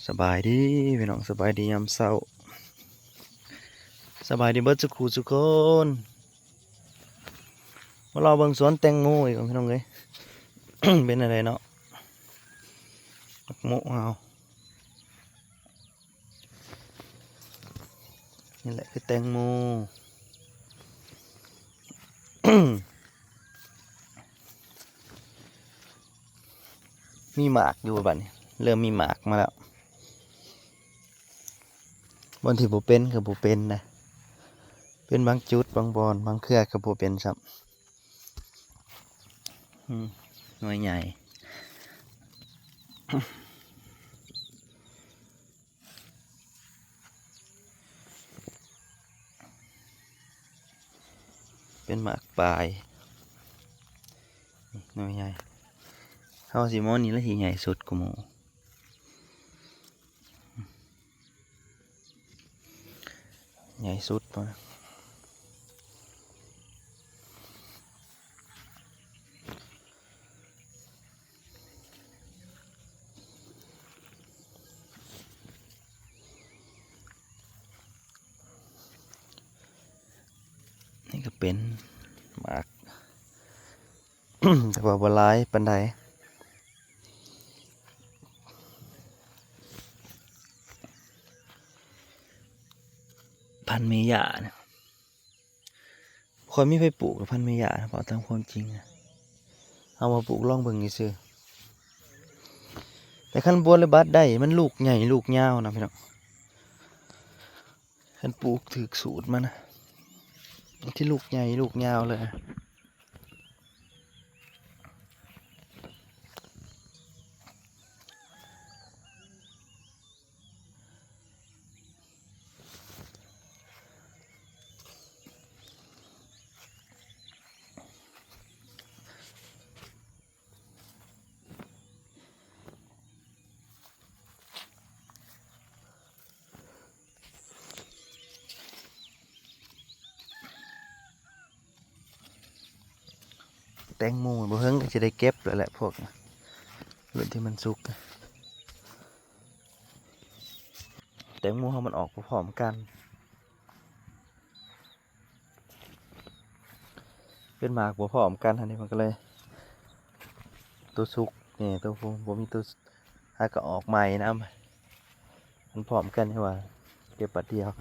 สบายดีพี่น้องสบายดียามเช้าสบายดีเบิดสุขูสุกคนมาเราเบิ่งสวนแตงโมอีกพี่น้องเอ้ย เป็นอะไรเนาะมักโมเอานี่แหละคือแตงโม มีหมากอยู่บัดนี้เริ่มมีหมากมาแล้วบนที่บ่เป็นกับบ่เป็นนะเป็นบางจุดบางบอนบางเครือกับบ่เป็นซ้ำหน่วยใหญ่ เป็นหมากปลายหน่วยใหญ่เท่าสีมอนนี้แล้วที่ใหญ่สุดกูโมใหญ่สุดปะนี่ก็เป็นหมาก แต่ว่าบ่หลายปานใดพันเมยาเนี่ยคนไม่ไปปลูกกับพันเมยาเพราะตามความจริงนะเอามาปลูกล่องเบิ่งซื่อแต่ขั้นบัวเลยบัดได้มันลูกใหญ่ลูกยาวนะพี่น้องขั้นปลูกถือสูตรมันนะที่ลูกใหญ่ลูกยาวเลยแตงโมบ่เฮิงก็จะได้เก็บแล้วแหละพวกรุ่นที่มันสุกแตงโมเขามันออกพร้อมกันเป็นหมากพร้อมกันอันนี้มันก็เลยตัวสุกนี่ตัวผมมีตัวหาก็ออกใหม่นะมันพร้อมกันใช่ป่ะเก็บปัดเดียว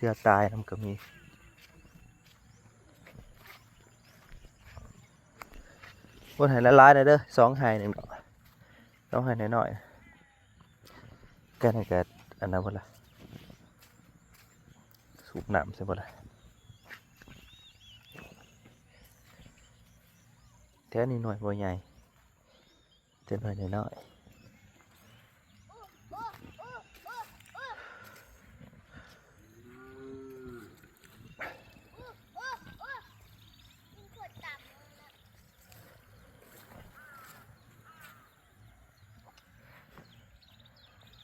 เทือตายมันก็มีบนหายละลายๆนะเด้อ2 หายหนึ่ง2 หายน้อยๆแกนี่แกอันนั้นบ่ล่ะสูบน้ำใช่บ่ล่ะแท้นี่หน่อยบ่ใหญ่เท่าหน่อยน้อย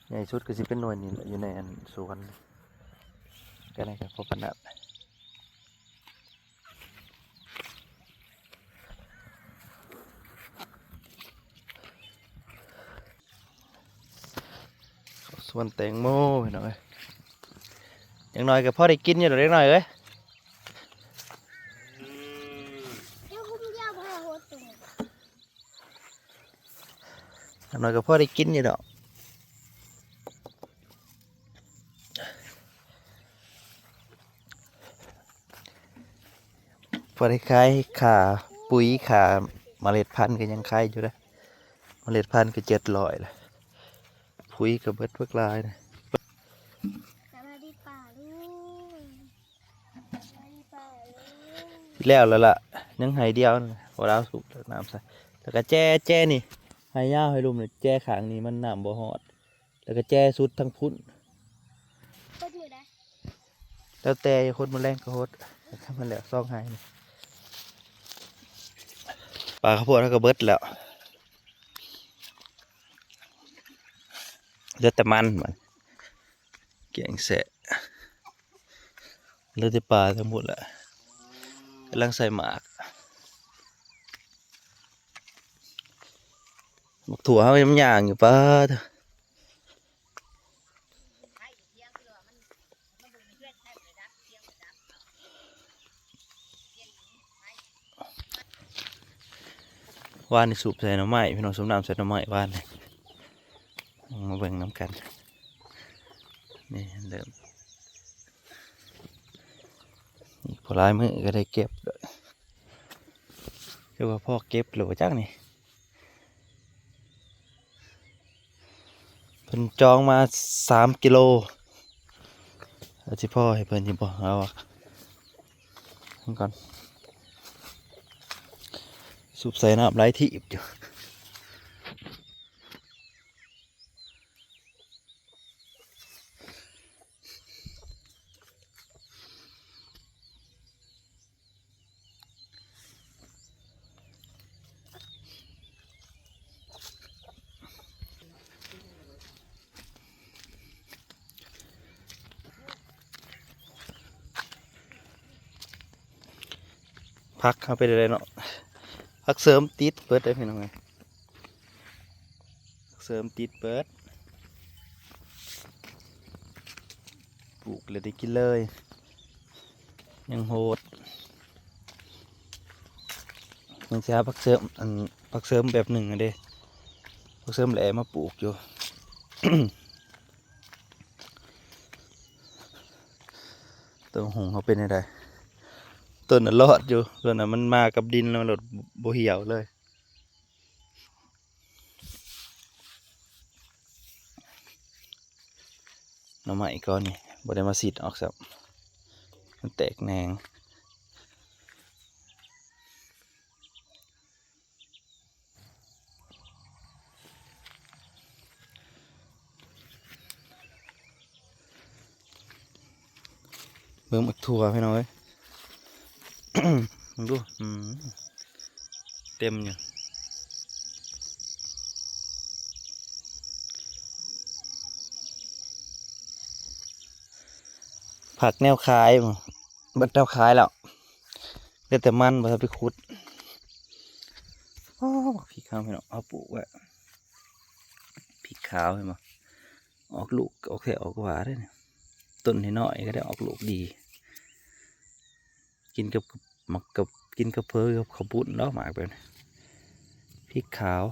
ใหญ่สุดก็สิเป็นหน่วยนี่แหละอยู่ในอันสวนแกนี่แกพอปานนั้นสวนแตงโมพี่น้องเอ้ยอย่างน้อยก็พอได้กินอยู่ดอกเล็กน้อยเอ้ยอย่างน้อยก็พอได้กินอยู่ดอกพอได้ขายขาปุ๋ยขาเมล็ดพันธุ์ก็ยังขายอยู่นะเมล็ดพันธุ์ก็700เลยปุ๋ยก็เบิดเพิกลายนะ สวัสดีป่าลุงสวัสดีป่าลุง แล้วล่ะยังไห้เดียวนะพอเราสุกแล้วน้ำใส่แล้วก็แจ้นี่ไห้ยาวให้ลุมเลยแจ้ขางนี้มันน้ำบ่ฮอดแล้วก็แจ้สุดทั้งพุ่น เปิดมือได้ แล้วแต่คนมันแรงก็โหดแล้วถ้ามันแล้วซ่องไห้นี่ปลาข้าวโพดแล้วก็เบิดแล้วเหลือแต่มันเกี่ยงแสะเหลือแต่ปลาทั้งหมดแหละกำลังใส่หมาก บักถั่วเขายังย่างอยู่ป้าเถอะว่านนี่สูบใส่หน่อไม้พี่น้องสมน้ำใส่หน่อไม้ว่านนี่มาเบิ่งน้ำกันนี่เริ่มนี่พอลายมือก็ได้เก็บเลยเรียกว่าพ่อเก็บหรือว่าจักนี่เพิ่นจองมา3 กิโลอาจิพ่อให้เพิ่นอยิบบอกเอาอะก่อนสูบใส่น้ำไหลที่อิบอยู่พักเข้าไปเลยเนาะพักเสริมติดเปิดได้พี่น้องไงพักเสริมติดเปิดปลูกเลยได้กินเลยยังโหดยังจะพักเสริมพักเสริมแบบหนึ่งอะเด้พักเสริมแหลมาปลูกอยู่ ต้นหงเขาเป็นยังไงต้นน่ะรอดอยู่ต้นน่ะมันมากับดินแล้วมันหลดโบเหี่ยวเลยหน่อไม้ก้อนนี่บ่ได้มาสีดออกสับมันแตกแหนงเบิ่งหมักถั่วพี่น้อย มึงดูเต็มอยู่ผักแนวคายมั้งบัดแนวคายแล้วเดี๋ยวแต่มันบ่ทันไปขุดอ๋อพริกขาวพี่น้องเอาปลูกไว้พริกขาวเห็นมั้ยออกลูกออกแค่ออกหวานเลยเนี่ยต้นน้อยๆก็ได้ออกลูกดีกินกับหมักกับกินกับเพอกับข้าวปุ้นแล้วหมากแบบนี้พริกขาว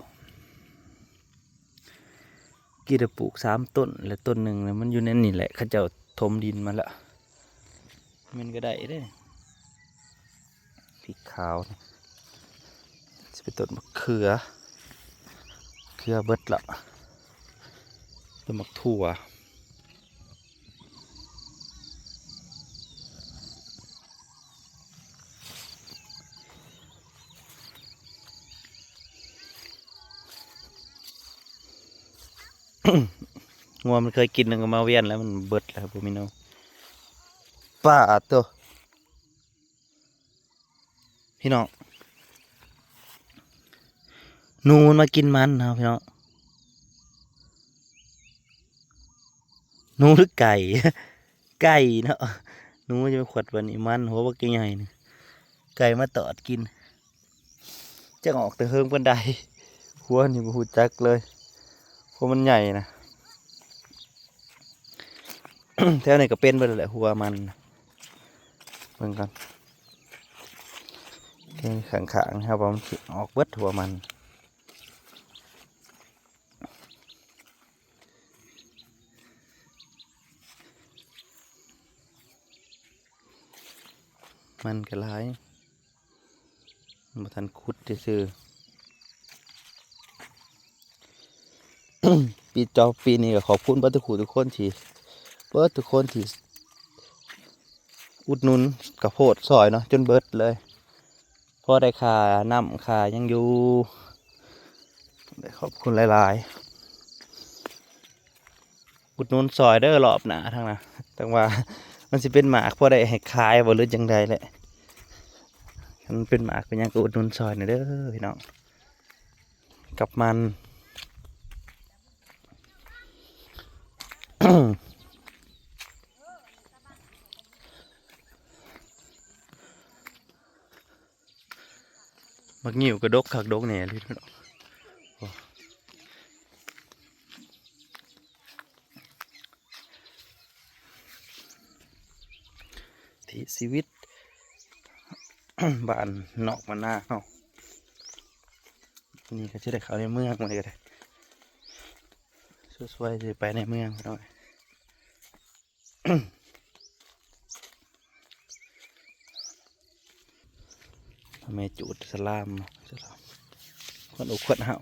กี่ได้ปลูก3 ต้นและต้นหนึ่งเนี่ยมันอยู่ในนี่แหละเขาเจ้าถมดินมาละมันก็ได้เด้พริกขาวจะเป็นต้นมะเขือเบิดละต้นมะถั่ว งัวมันเคยกินแล้วก็มาเวียนแล้วมันเบิดแล้วพวกมิโนป้าตัวพี่น้องหนูมันมากินมันนะพี่น้องหนูหรือไก่ ไก่เนาะหนูจะไปขวดวันนี้มันหัวบักใหญ่ๆนี่ไก่มาตอดกินจะออกแต่เฮิงบันไดหัวนี่บ่ฮู้จักเลยเพราะมันใหญ่นะ แถวนี้ก็เป็นไปเลยแหละหัวมันเบิ่งกันแค่ข้างๆครับผมสิออกเบิดหัวมันก็หลายบ่ทันขุดซื่อๆ ปีนี้ก็ขอบคุณเบิดทุกคนที่อุดหนุนกระโพดซอยเนาะจนเบิดเลยพอได้ค่าน้ำค่ายังอยู่ได้ขอบคุณหลายๆอุดหนุนซอยเด้อรอบหนาทั้งนะแต่ว่ามันสิเป็นหมากพอได้ให้ขายบ่หรือจังใดแหละมันเป็นหมากเป็นหยังก็อุดหนุนซอยหน่อยเด้อพี่น้องกับมัน มักงิ้วกระดกคักดกแหน่เลยพี่น้อง ถีชีวิต บ้านนอกมาหน้าเนาะนี่ก็จะได้เข้าในเมืองมาเลยก็ได้ช่วยๆจะไปในเมืองหน่อย แม่จูดสลามจะทำคนอกคนเห่า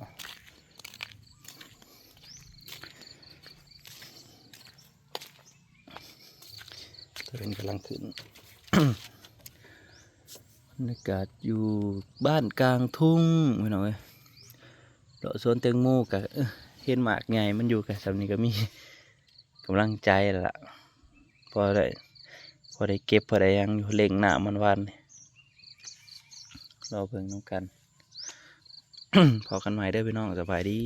ตัวเป็นกำลังขึ้น บรรยากาศอยู่บ้านกลางทุ่งไม่หน่อยเลาะสวนแตงโมกับเห็นหมากไงมันอยู่กับสำนี้ก็มี กำลังใจแล้วล่ะพอได้เก็บพอได้ยังอยู่เล่งหน้ามันวันนี่รอเพิ่งน้องกัน พอกันใหม่ได้อพี่น้องสบายดี